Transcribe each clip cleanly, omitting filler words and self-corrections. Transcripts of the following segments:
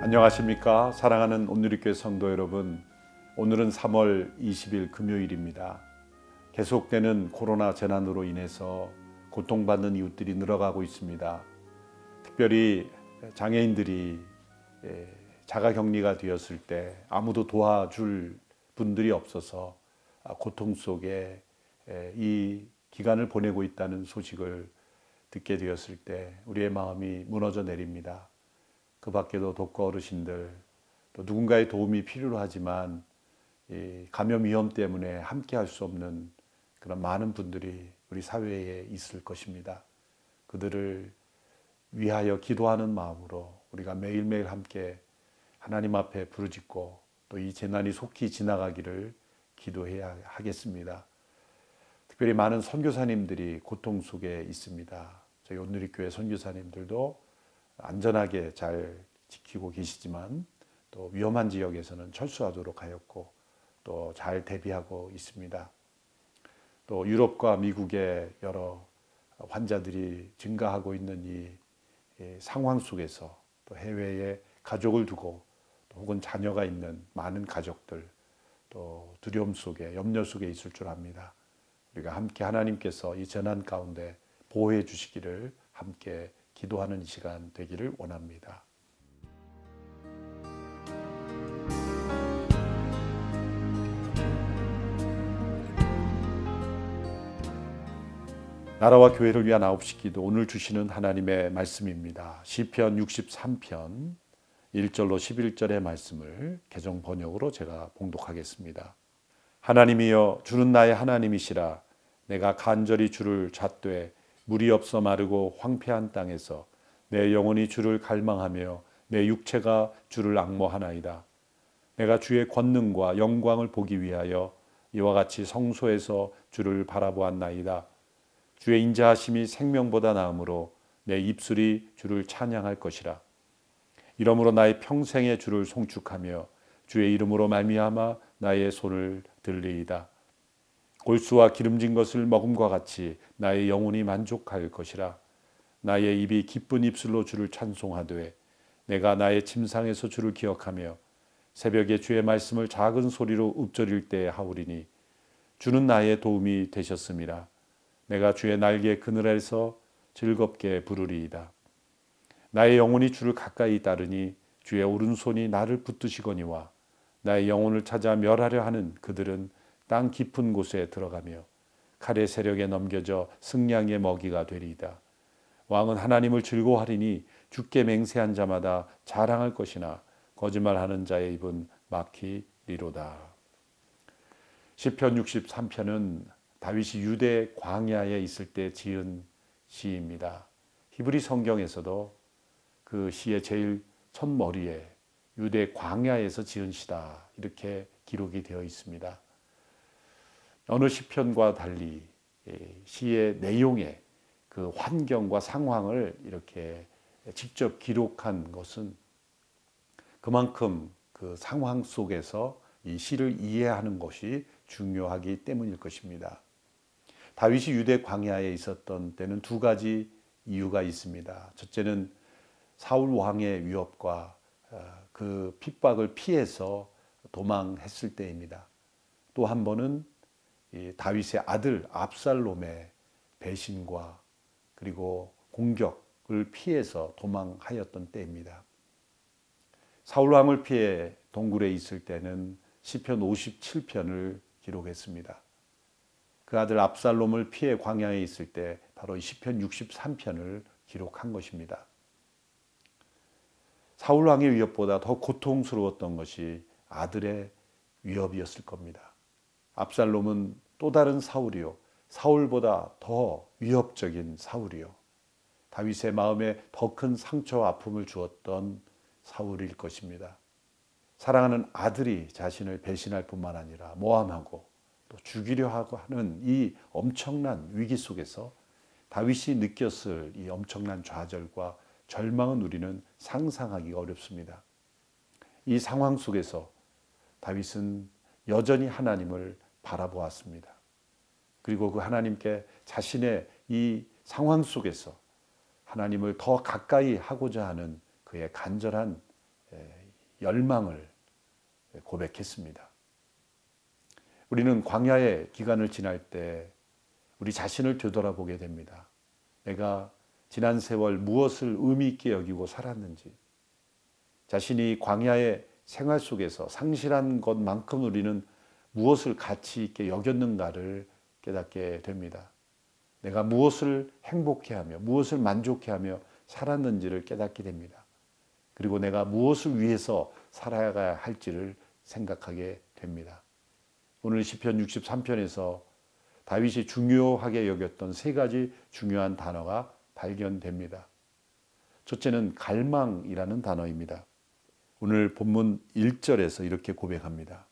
안녕하십니까? 사랑하는 온누리교회 성도 여러분, 오늘은 3월 20일 금요일입니다. 계속되는 코로나 재난으로 인해서 고통받는 이웃들이 늘어가고 있습니다. 특별히 장애인들이 자가격리가 되었을 때 아무도 도와줄 분들이 없어서 고통 속에 이 기간을 보내고 있다는 소식을 듣게 되었을 때 우리의 마음이 무너져 내립니다. 그 밖에도 독거 어르신들, 또 누군가의 도움이 필요로 하지만 감염 위험 때문에 함께 할 수 없는 그런 많은 분들이 우리 사회에 있을 것입니다. 그들을 위하여 기도하는 마음으로 우리가 매일매일 함께 하나님 앞에 부르짖고 또 이 재난이 속히 지나가기를 기도해야 하겠습니다. 특별히 많은 선교사님들이 고통 속에 있습니다. 저희 온누리교회 선교사님들도 안전하게 잘 지키고 계시지만 또 위험한 지역에서는 철수하도록 하였고 또 잘 대비하고 있습니다. 또 유럽과 미국의 여러 환자들이 증가하고 있는 이 상황 속에서 또 해외에 가족을 두고 또 혹은 자녀가 있는 많은 가족들 또 두려움 속에 염려 속에 있을 줄 압니다. 우리가 함께 하나님께서 이 재난 가운데 보호해 주시기를 함께 기도하는 시간 되기를 원합니다. 나라와 교회를 위한 9시 기도, 오늘 주시는 하나님의 말씀입니다. 시편 63편 1절로 11절의 말씀을 개정 번역으로 제가 봉독하겠습니다. 하나님이여, 주는 나의 하나님이시라. 내가 간절히 주를 찾되 물이 없어 마르고 황폐한 땅에서 내 영혼이 주를 갈망하며 내 육체가 주를 앙모하나이다. 내가 주의 권능과 영광을 보기 위하여 이와 같이 성소에서 주를 바라보았나이다. 주의 인자하심이 생명보다 나으므로 내 입술이 주를 찬양할 것이라. 이러므로 나의 평생에 주를 송축하며 주의 이름으로 말미암아 나의 손을 들리이다. 골수와 기름진 것을 먹음과 같이 나의 영혼이 만족할 것이라. 나의 입이 기쁜 입술로 주를 찬송하되 내가 나의 침상에서 주를 기억하며 새벽에 주의 말씀을 작은 소리로 읊조릴 때에 하오리니 주는 나의 도움이 되셨음이라. 내가 주의 날개 그늘에서 즐겁게 부르리이다. 나의 영혼이 주를 가까이 따르니 주의 오른손이 나를 붙드시거니와 나의 영혼을 찾아 멸하려 하는 그들은 땅 깊은 곳에 들어가며 칼의 세력에 넘겨져 승량의 먹이가 되리이다. 왕은 하나님을 즐거워하리니 주께 맹세한 자마다 자랑할 것이나 거짓말하는 자의 입은 막히리로다. 시편 63편은 다윗이 유대 광야에 있을 때 지은 시입니다. 히브리 성경에서도 그 시의 제일 첫머리에 유대 광야에서 지은 시다 이렇게 기록이 되어 있습니다. 어느 시편과 달리 시의 내용에 그 환경과 상황을 이렇게 직접 기록한 것은 그만큼 그 상황 속에서 이 시를 이해하는 것이 중요하기 때문일 것입니다. 다윗이 유대 광야에 있었던 때는 두 가지 이유가 있습니다. 첫째는 사울 왕의 위협과 그 핍박을 피해서 도망했을 때입니다. 또 한 번은 다윗의 아들 압살롬의 배신과 그리고 공격을 피해서 도망하였던 때입니다. 사울 왕을 피해 동굴에 있을 때는 시편 57편을 기록했습니다. 그 아들 압살롬을 피해 광야에 있을 때 바로 시편 63편을 기록한 것입니다. 사울 왕의 위협보다 더 고통스러웠던 것이 아들의 위협이었을 겁니다. 압살롬은 또 다른 사울이요, 사울보다 더 위협적인 사울이요, 다윗의 마음에 더 큰 상처와 아픔을 주었던 사울일 것입니다. 사랑하는 아들이 자신을 배신할 뿐만 아니라 모함하고 또 죽이려 하는 이 엄청난 위기 속에서 다윗이 느꼈을 이 엄청난 좌절과 절망은 우리는 상상하기가 어렵습니다. 이 상황 속에서 다윗은 여전히 하나님을 바라보았습니다. 그리고 그 하나님께 자신의 이 상황 속에서 하나님을 더 가까이 하고자 하는 그의 간절한 열망을 고백했습니다. 우리는 광야의 기간을 지날 때 우리 자신을 되돌아보게 됩니다. 내가 지난 세월 무엇을 의미 있게 여기고 살았는지, 자신이 광야의 생활 속에서 상실한 것만큼 우리는 무엇을 가치 있게 여겼는가를 깨닫게 됩니다. 내가 무엇을 행복해하며 무엇을 만족해하며 살았는지를 깨닫게 됩니다. 그리고 내가 무엇을 위해서 살아가야 할지를 생각하게 됩니다. 오늘 시편 63편에서 다윗이 중요하게 여겼던 세 가지 중요한 단어가 발견됩니다. 첫째는 갈망이라는 단어입니다. 오늘 본문 1절에서 이렇게 고백합니다.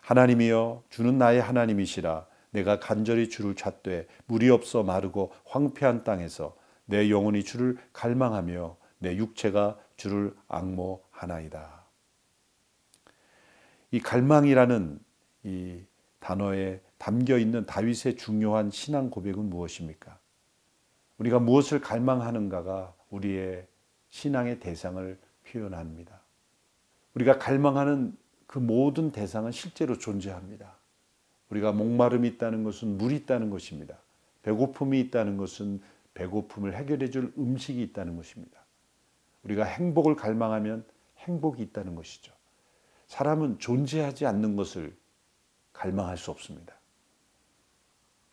하나님이여 주는 나의 하나님이시라. 내가 간절히 주를 찾되 물이 없어 마르고 황폐한 땅에서 내 영혼이 주를 갈망하며 내 육체가 주를 앙모하나이다. 이 갈망이라는 이 단어에 담겨 있는 다윗의 중요한 신앙 고백은 무엇입니까? 우리가 무엇을 갈망하는가가 우리의 신앙의 대상을 표현합니다. 우리가 갈망하는 그 모든 대상은 실제로 존재합니다. 우리가 목마름이 있다는 것은 물이 있다는 것입니다. 배고픔이 있다는 것은 배고픔을 해결해 줄 음식이 있다는 것입니다. 우리가 행복을 갈망하면 행복이 있다는 것이죠. 사람은 존재하지 않는 것을 갈망할 수 없습니다.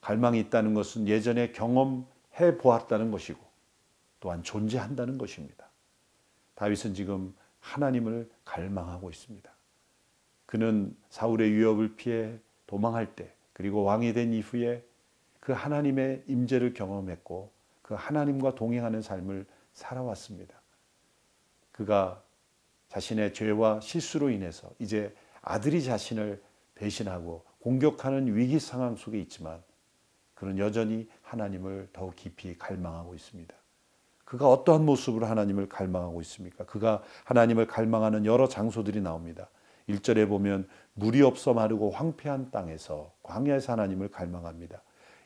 갈망이 있다는 것은 예전에 경험해 보았다는 것이고 또한 존재한다는 것입니다. 다윗은 지금 하나님을 갈망하고 있습니다. 그는 사울의 위협을 피해 도망할 때, 그리고 왕이 된 이후에 그 하나님의 임재를 경험했고 그 하나님과 동행하는 삶을 살아왔습니다. 그가 자신의 죄와 실수로 인해서 이제 아들이 자신을 배신하고 공격하는 위기 상황 속에 있지만 그는 여전히 하나님을 더욱 깊이 갈망하고 있습니다. 그가 어떠한 모습으로 하나님을 갈망하고 있습니까? 그가 하나님을 갈망하는 여러 장소들이 나옵니다. 1절에 보면 물이 없어 마르고 황폐한 땅에서 광야에서 하나님을 갈망합니다.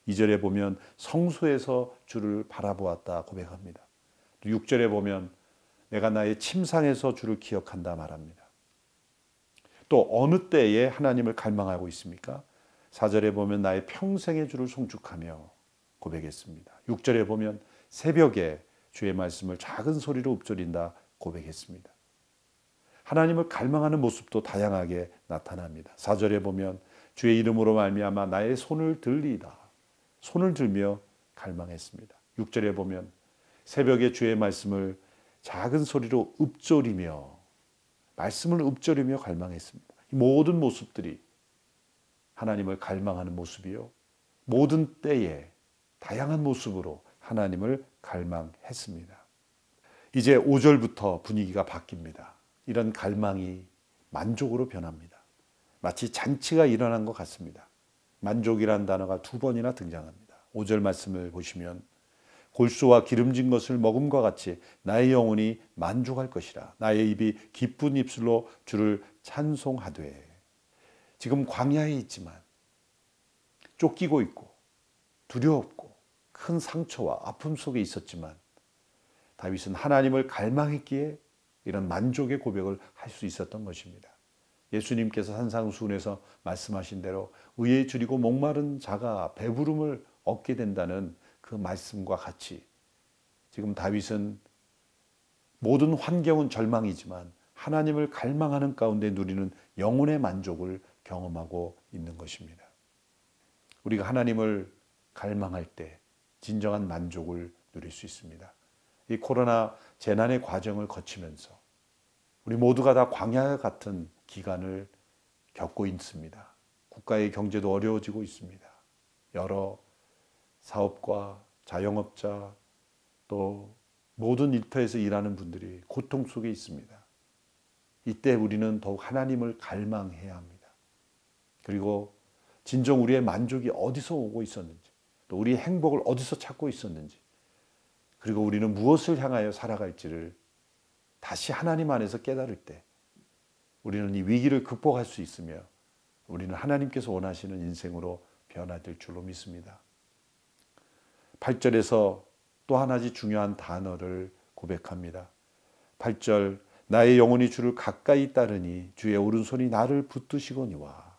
2절에 보면 성소에서 주를 바라보았다 고백합니다. 6절에 보면 내가 나의 침상에서 주를 기억한다 말합니다. 또 어느 때에 하나님을 갈망하고 있습니까? 4절에 보면 나의 평생의 주를 송축하며 고백했습니다. 6절에 보면 새벽에 주의 말씀을 작은 소리로 읊조린다 고백했습니다. 하나님을 갈망하는 모습도 다양하게 나타납니다. 4절에 보면 주의 이름으로 말미암아 나의 손을 들리이다. 손을 들며 갈망했습니다. 6절에 보면 새벽에 주의 말씀을 작은 소리로 읊조리며 말씀을 읊조리며 갈망했습니다. 이 모든 모습들이 하나님을 갈망하는 모습이요, 모든 때에 다양한 모습으로 하나님을 갈망했습니다. 이제 5절부터 분위기가 바뀝니다. 이런 갈망이 만족으로 변합니다. 마치 잔치가 일어난 것 같습니다. 만족이라는 단어가 2번이나 등장합니다. 5절 말씀을 보시면 골수와 기름진 것을 먹음과 같이 나의 영혼이 만족할 것이라. 나의 입이 기쁜 입술로 주를 찬송하되. 지금 광야에 있지만 쫓기고 있고 두렵고 큰 상처와 아픔 속에 있었지만 다윗은 하나님을 갈망했기에 이런 만족의 고백을 할 수 있었던 것입니다. 예수님께서 산상수훈에서 말씀하신 대로 의에 줄이고 목마른 자가 배부름을 얻게 된다는 그 말씀과 같이 지금 다윗은 모든 환경은 절망이지만 하나님을 갈망하는 가운데 누리는 영혼의 만족을 경험하고 있는 것입니다. 우리가 하나님을 갈망할 때 진정한 만족을 누릴 수 있습니다. 이 코로나 재난의 과정을 거치면서 우리 모두가 다 광야 같은 기간을 겪고 있습니다. 국가의 경제도 어려워지고 있습니다. 여러 사업과 자영업자 또 모든 일터에서 일하는 분들이 고통 속에 있습니다. 이때 우리는 더욱 하나님을 갈망해야 합니다. 그리고 진정 우리의 만족이 어디서 오고 있었는지, 또 우리의 행복을 어디서 찾고 있었는지, 그리고 우리는 무엇을 향하여 살아갈지를 다시 하나님 안에서 깨달을 때 우리는 이 위기를 극복할 수 있으며 우리는 하나님께서 원하시는 인생으로 변화될 줄로 믿습니다. 8절에서 또 하나지 중요한 단어를 고백합니다. 8절 나의 영혼이 주를 가까이 따르니 주의 오른손이 나를 붙드시거니와.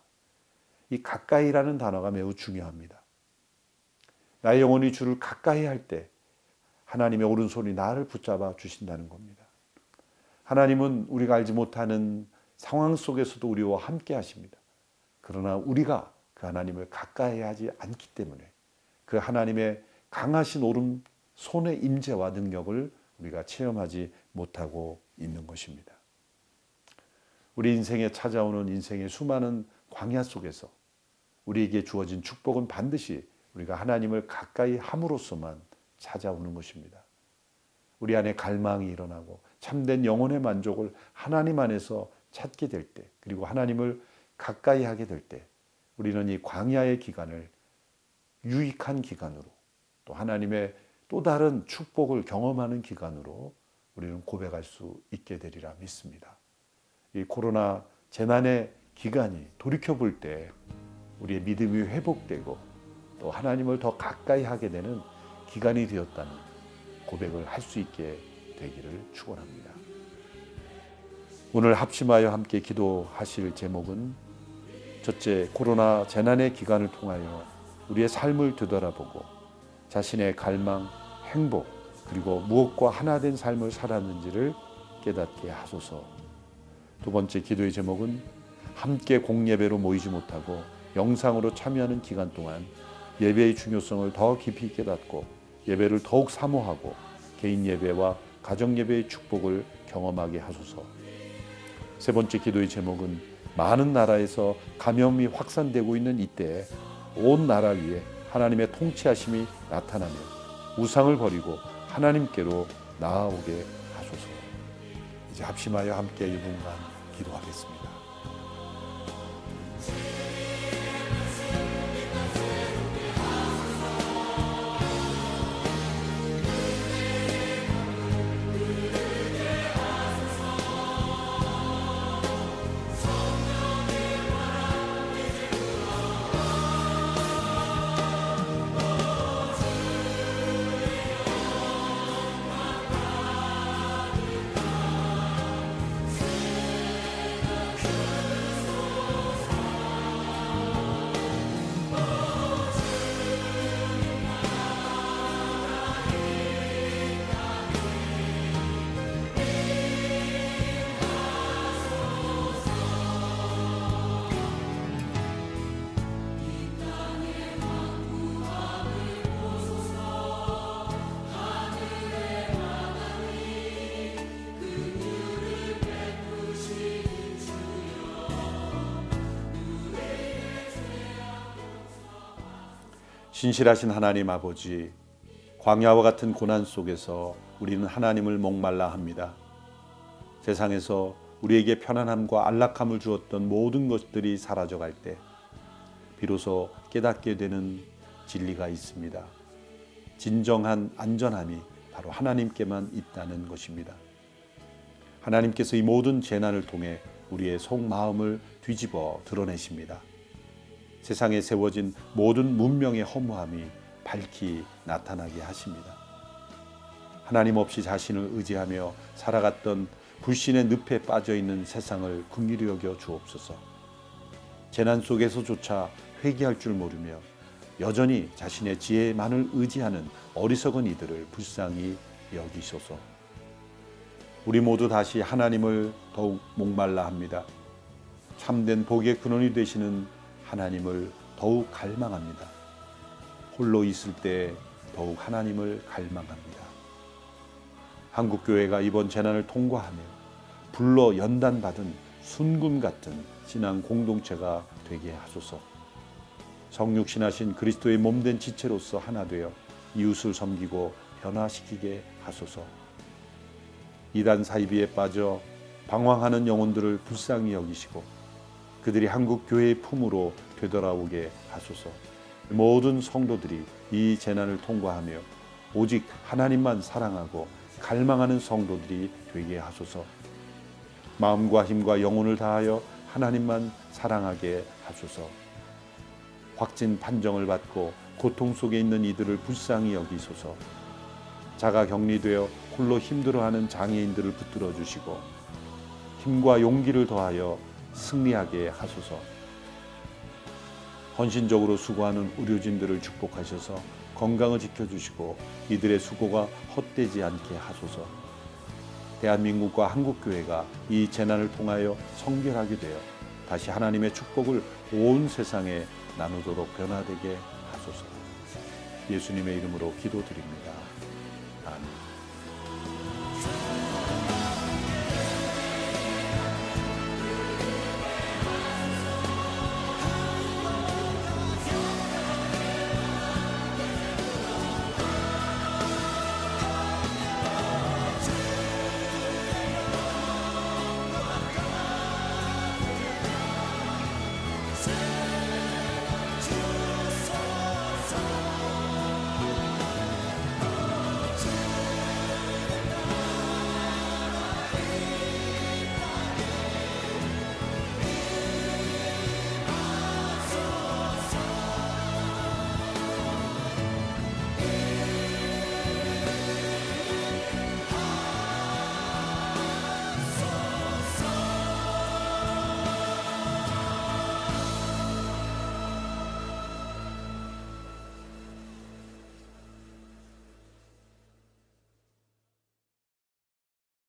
이 가까이라는 단어가 매우 중요합니다. 나의 영혼이 주를 가까이 할 때 하나님의 오른손이 나를 붙잡아 주신다는 겁니다. 하나님은 우리가 알지 못하는 상황 속에서도 우리와 함께 하십니다. 그러나 우리가 그 하나님을 가까이 하지 않기 때문에 그 하나님의 강하신 오른손의 임재와 능력을 우리가 체험하지 못하고 있는 것입니다. 우리 인생에 찾아오는 인생의 수많은 광야 속에서 우리에게 주어진 축복은 반드시 우리가 하나님을 가까이 함으로써만 찾아오는 것입니다. 우리 안에 갈망이 일어나고 참된 영혼의 만족을 하나님 안에서 찾게 될 때, 그리고 하나님을 가까이 하게 될 때 우리는 이 광야의 기간을 유익한 기간으로, 또 하나님의 또 다른 축복을 경험하는 기간으로 우리는 고백할 수 있게 되리라 믿습니다. 이 코로나 재난의 기간이 돌이켜볼 때 우리의 믿음이 회복되고 또 하나님을 더 가까이 하게 되는 기간이 되었다는 고백을 할 수 있게 되기를 축원합니다. 오늘 합심하여 함께 기도하실 제목은 첫째, 코로나 재난의 기간을 통하여 우리의 삶을 되돌아보고 자신의 갈망, 행복, 그리고 무엇과 하나 된 삶을 살았는지를 깨닫게 하소서. 두 번째 기도의 제목은 함께 공예배로 모이지 못하고 영상으로 참여하는 기간 동안 예배의 중요성을 더 깊이 깨닫고 예배를 더욱 사모하고 개인 예배와 가정 예배의 축복을 경험하게 하소서. 세 번째 기도의 제목은 많은 나라에서 감염이 확산되고 있는 이때에 온 나라 위에 하나님의 통치하심이 나타나며 우상을 버리고 하나님께로 나아오게 하소서. 이제 합심하여 함께 1분간 기도하겠습니다. 신실하신 하나님 아버지, 광야와 같은 고난 속에서 우리는 하나님을 목말라 합니다. 세상에서 우리에게 편안함과 안락함을 주었던 모든 것들이 사라져갈 때 비로소 깨닫게 되는 진리가 있습니다. 진정한 안전함이 바로 하나님께만 있다는 것입니다. 하나님께서 이 모든 재난을 통해 우리의 속마음을 뒤집어 드러내십니다. 세상에 세워진 모든 문명의 허무함이 밝히 나타나게 하십니다. 하나님 없이 자신을 의지하며 살아갔던 불신의 늪에 빠져있는 세상을 긍휼히 여겨 주옵소서. 재난 속에서조차 회개할 줄 모르며 여전히 자신의 지혜만을 의지하는 어리석은 이들을 불쌍히 여기소서. 우리 모두 다시 하나님을 더욱 목말라 합니다. 참된 복의 근원이 되시는 하나님을 더욱 갈망합니다. 홀로 있을 때 더욱 하나님을 갈망합니다. 한국교회가 이번 재난을 통과하며 불러 연단받은 순금 같은 신앙 공동체가 되게 하소서. 성육신하신 그리스도의 몸된 지체로서 하나 되어 이웃을 섬기고 변화시키게 하소서. 이단 사이비에 빠져 방황하는 영혼들을 불쌍히 여기시고 그들이 한국 교회의 품으로 되돌아오게 하소서. 모든 성도들이 이 재난을 통과하며 오직 하나님만 사랑하고 갈망하는 성도들이 되게 하소서. 마음과 힘과 영혼을 다하여 하나님만 사랑하게 하소서. 확진 판정을 받고 고통 속에 있는 이들을 불쌍히 여기소서. 자가 격리되어 홀로 힘들어하는 장애인들을 붙들어 주시고 힘과 용기를 더하여 승리하게 하소서. 헌신적으로 수고하는 의료진들을 축복하셔서 건강을 지켜주시고 이들의 수고가 헛되지 않게 하소서. 대한민국과 한국교회가 이 재난을 통하여 성결하게 되어 다시 하나님의 축복을 온 세상에 나누도록 변화되게 하소서. 예수님의 이름으로 기도드립니다. 아멘.